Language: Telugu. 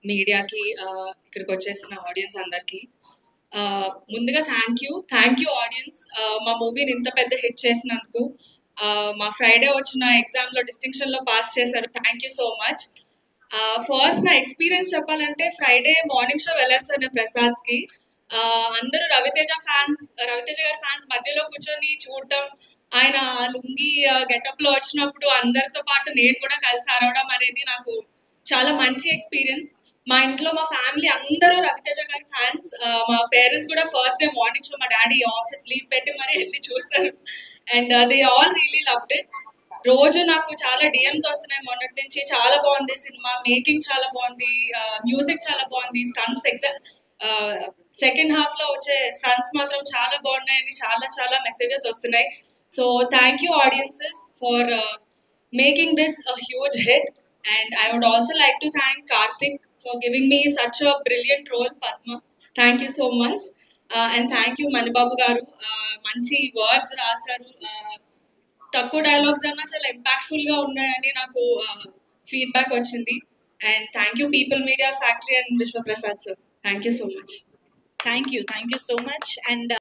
మీడియాకి ఇక్కడికి వచ్చేసిన ఆడియన్స్ అందరికీ ముందుగా థ్యాంక్ యూ ఆడియన్స్ మా మూవీని ఇంత పెద్ద హిట్ చేసినందుకు. మా ఫ్రైడే వచ్చిన ఎగ్జామ్లో డిస్టింక్షన్లో పాస్ చేశారు. Thank you so much. First నా ఎక్స్పీరియన్స్ చెప్పాలంటే ఫ్రైడే మార్నింగ్ షో వెళ్ళాను సార్ నేను ప్రసాద్స్కి. అందరూ రవితేజ గారి ఫ్యాన్స్ మధ్యలో కూర్చొని చూడటం, ఆయన లుంగి గెటప్ లో వచ్చినప్పుడు అందరితో పాటు నేను కూడా కలిసి అరవడం అనేది నాకు చాలా మంచి ఎక్స్పీరియన్స్. మా ఇంట్లో మా ఫ్యామిలీ అందరూ రవితేజ గారి ఫ్యాన్స్. మా పేరెంట్స్ కూడా ఫస్ట్ డే మార్నింగ్ షో మా డాడీ ఆఫీస్ లీవ్ పెట్టి మరీ వెళ్ళి చూసారు. And they all really loved it. రోజు నాకు చాలా డిఎమ్స్ వస్తున్నాయి మొన్నటి నుంచి. చాలా బాగుంది సినిమా, మేకింగ్ చాలా బాగుంది, మ్యూజిక్ చాలా బాగుంది, స్టంట్స్ సెకండ్ హాఫ్ లో వచ్చే స్టంట్స్ మాత్రం చాలా బాగున్నాయని చాలా చాలా మెసేజెస్ వస్తున్నాయి. So thank you audiences for making this a huge hit. And I would also like to thank Karthik for giving me such a brilliant role, Padma. Thank you so much. And thank you, Manibabu Garu. Manchi words rasaru. తక్కువ డైలాగ్స్ అన్నా చాలా ఇంపాక్ట్ఫుల్గా ఉన్నాయని నాకు ఫీడ్బ్యాక్ వచ్చింది. And thank you people media factory and Vishwaprasad sir. Thank you so much. Thank you so much. And